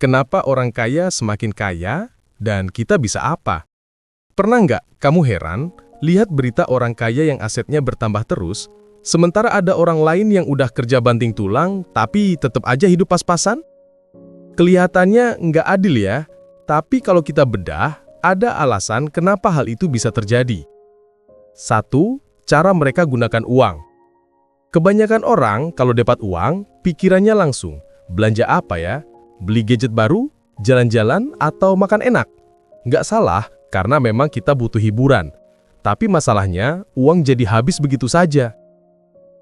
Kenapa orang kaya semakin kaya dan kita bisa apa? Pernah nggak kamu heran lihat berita orang kaya yang asetnya bertambah terus, sementara ada orang lain yang udah kerja banting tulang tapi tetap aja hidup pas-pasan? Kelihatannya nggak adil ya, tapi kalau kita bedah, ada alasan kenapa hal itu bisa terjadi. 1. Cara mereka gunakan uang. Kebanyakan orang kalau dapat uang, pikirannya langsung, belanja apa ya? Beli gadget baru, jalan-jalan, atau makan enak? Nggak salah, karena memang kita butuh hiburan. Tapi masalahnya, uang jadi habis begitu saja.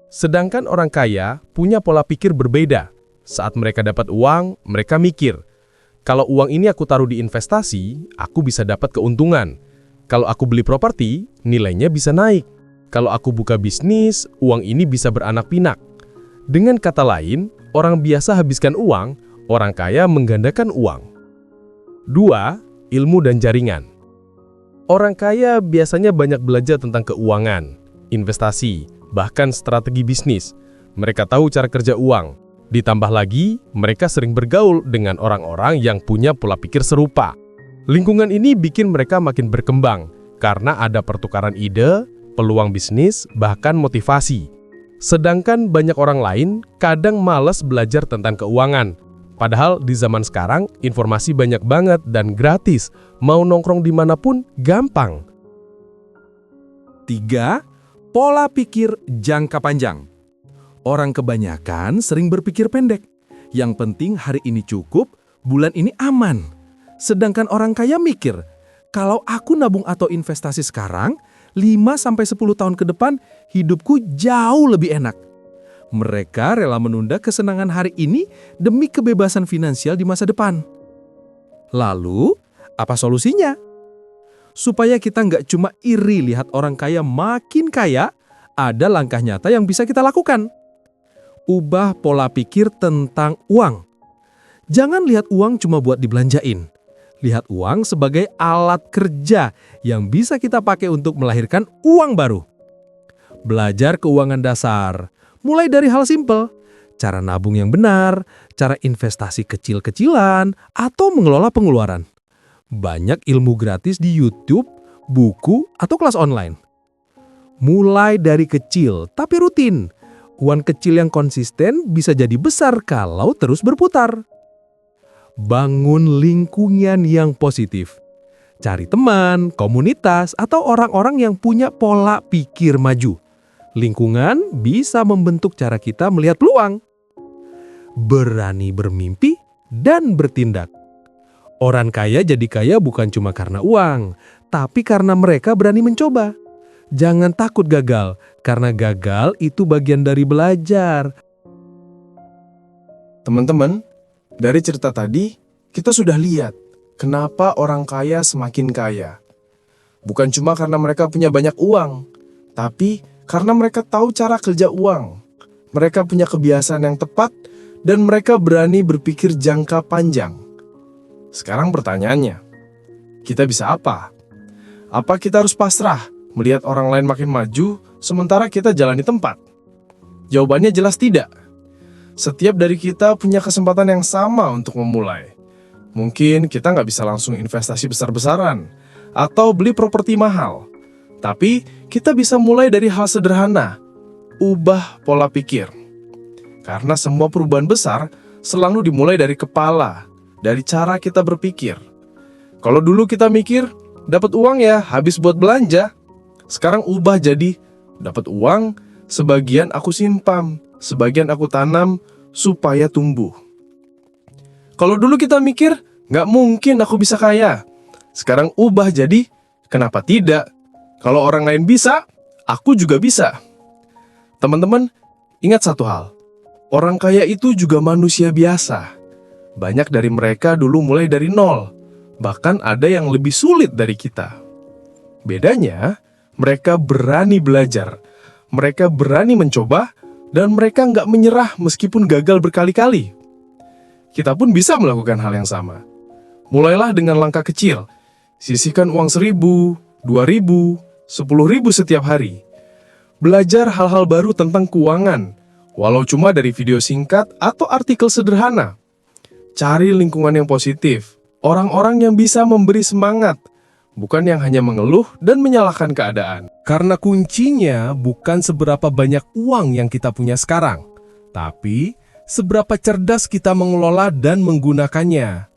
Sedangkan orang kaya punya pola pikir berbeda. Saat mereka dapat uang, mereka mikir, kalau uang ini aku taruh di investasi, aku bisa dapat keuntungan. Kalau aku beli properti, nilainya bisa naik. Kalau aku buka bisnis, uang ini bisa beranak pinak. Dengan kata lain, orang biasa habiskan uang, orang kaya menggandakan uang. 2. Ilmu dan jaringan. Orang kaya biasanya banyak belajar tentang keuangan, investasi, bahkan strategi bisnis. Mereka tahu cara kerja uang. Ditambah lagi, mereka sering bergaul dengan orang-orang yang punya pola pikir serupa. Lingkungan ini bikin mereka makin berkembang, karena ada pertukaran ide, peluang bisnis, bahkan motivasi. Sedangkan banyak orang lain kadang malas belajar tentang keuangan. Padahal di zaman sekarang, informasi banyak banget dan gratis. Mau nongkrong dimanapun, gampang. 3. Pola pikir jangka panjang. Orang kebanyakan sering berpikir pendek. Yang penting hari ini cukup, bulan ini aman. Sedangkan orang kaya mikir, kalau aku nabung atau investasi sekarang, 5-10 tahun ke depan, hidupku jauh lebih enak. Mereka rela menunda kesenangan hari ini demi kebebasan finansial di masa depan. Lalu, apa solusinya? Supaya kita nggak cuma iri lihat orang kaya makin kaya, ada langkah nyata yang bisa kita lakukan. Ubah pola pikir tentang uang. Jangan lihat uang cuma buat dibelanjain. Lihat uang sebagai alat kerja yang bisa kita pakai untuk melahirkan uang baru. Belajar keuangan dasar. Mulai dari hal simpel, cara nabung yang benar, cara investasi kecil-kecilan, atau mengelola pengeluaran. Banyak ilmu gratis di YouTube, buku, atau kelas online. Mulai dari kecil, tapi rutin. Uang kecil yang konsisten bisa jadi besar kalau terus berputar. Bangun lingkungan yang positif. Cari teman, komunitas, atau orang-orang yang punya pola pikir maju. Lingkungan bisa membentuk cara kita melihat peluang. Berani bermimpi dan bertindak. Orang kaya jadi kaya bukan cuma karena uang, tapi karena mereka berani mencoba. Jangan takut gagal, karena gagal itu bagian dari belajar. Teman-teman, dari cerita tadi, kita sudah lihat kenapa orang kaya semakin kaya. Bukan cuma karena mereka punya banyak uang, tapi karena mereka tahu cara kerja uang. Mereka punya kebiasaan yang tepat, dan mereka berani berpikir jangka panjang. Sekarang pertanyaannya, kita bisa apa? Apa kita harus pasrah melihat orang lain makin maju, sementara kita jalan di tempat? Jawabannya jelas tidak. Setiap dari kita punya kesempatan yang sama untuk memulai. Mungkin kita nggak bisa langsung investasi besar-besaran, atau beli properti mahal. Tapi kita bisa mulai dari hal sederhana, ubah pola pikir. Karena semua perubahan besar selalu dimulai dari kepala, dari cara kita berpikir. Kalau dulu kita mikir, dapat uang ya habis buat belanja. Sekarang ubah jadi, dapat uang, sebagian aku simpan, sebagian aku tanam, supaya tumbuh. Kalau dulu kita mikir, nggak mungkin aku bisa kaya. Sekarang ubah jadi, kenapa tidak? Kalau orang lain bisa, aku juga bisa. Teman-teman, ingat satu hal. Orang kaya itu juga manusia biasa. Banyak dari mereka dulu mulai dari nol. Bahkan ada yang lebih sulit dari kita. Bedanya, mereka berani belajar. Mereka berani mencoba, dan mereka nggak menyerah meskipun gagal berkali-kali. Kita pun bisa melakukan hal yang sama. Mulailah dengan langkah kecil. Sisihkan uang 1.000, 2.000, 10.000 setiap hari. Belajar hal-hal baru tentang keuangan, walau cuma dari video singkat atau artikel sederhana. Cari lingkungan yang positif, orang-orang yang bisa memberi semangat, bukan yang hanya mengeluh dan menyalahkan keadaan. Karena kuncinya bukan seberapa banyak uang yang kita punya sekarang, tapi seberapa cerdas kita mengelola dan menggunakannya.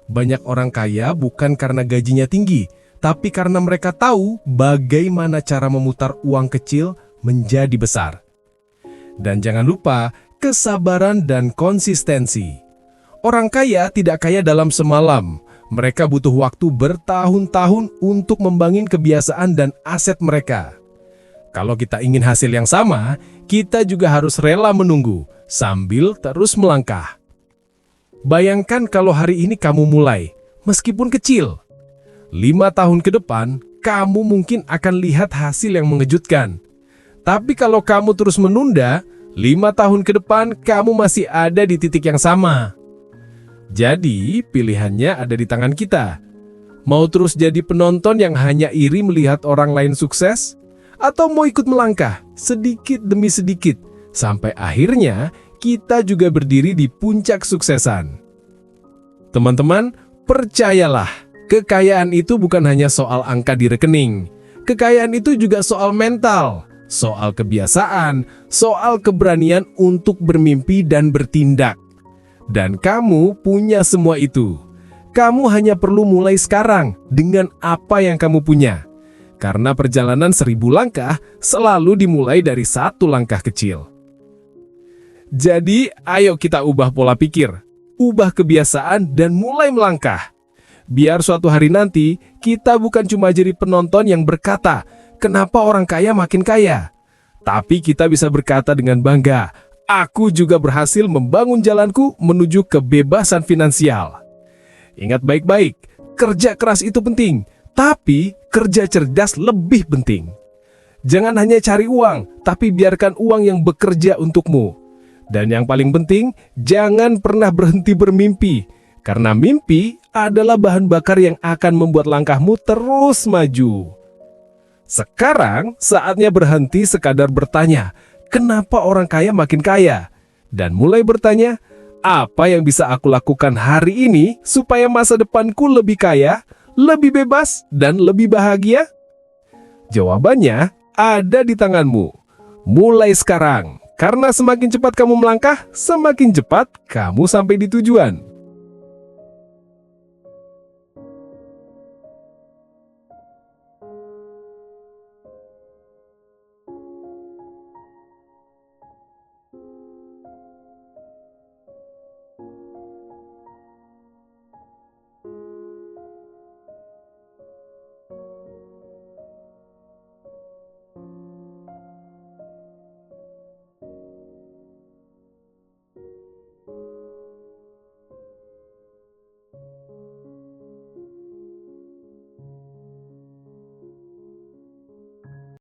Banyak orang kaya bukan karena gajinya tinggi, tapi karena mereka tahu bagaimana cara memutar uang kecil menjadi besar. Dan jangan lupa kesabaran dan konsistensi. Orang kaya tidak kaya dalam semalam. Mereka butuh waktu bertahun-tahun untuk membangun kebiasaan dan aset mereka. Kalau kita ingin hasil yang sama, kita juga harus rela menunggu sambil terus melangkah. Bayangkan kalau hari ini kamu mulai, meskipun kecil. 5 tahun ke depan, kamu mungkin akan lihat hasil yang mengejutkan. Tapi kalau kamu terus menunda, 5 tahun ke depan kamu masih ada di titik yang sama. Jadi, pilihannya ada di tangan kita. Mau terus jadi penonton yang hanya iri melihat orang lain sukses? Atau mau ikut melangkah sedikit demi sedikit, sampai akhirnya kita juga berdiri di puncak suksesan. Teman-teman, percayalah, kekayaan itu bukan hanya soal angka di rekening. Kekayaan itu juga soal mental, soal kebiasaan, soal keberanian untuk bermimpi dan bertindak. Dan kamu punya semua itu. Kamu hanya perlu mulai sekarang dengan apa yang kamu punya. Karena perjalanan 1000 langkah selalu dimulai dari 1 langkah kecil. Jadi, ayo kita ubah pola pikir, ubah kebiasaan dan mulai melangkah. Biar suatu hari nanti, kita bukan cuma jadi penonton yang berkata, "Kenapa orang kaya makin kaya?" Tapi kita bisa berkata dengan bangga, "Aku juga berhasil membangun jalanku menuju kebebasan finansial." Ingat baik-baik, kerja keras itu penting, tapi kerja cerdas lebih penting. Jangan hanya cari uang, tapi biarkan uang yang bekerja untukmu. Dan yang paling penting, jangan pernah berhenti bermimpi, karena mimpi adalah bahan bakar yang akan membuat langkahmu terus maju. Sekarang saatnya berhenti sekadar bertanya, "Kenapa orang kaya makin kaya?" Dan mulai bertanya, "Apa yang bisa aku lakukan hari ini supaya masa depanku lebih kaya, lebih bebas, dan lebih bahagia?" Jawabannya ada di tanganmu. Mulai sekarang, karena semakin cepat kamu melangkah, semakin cepat kamu sampai di tujuan.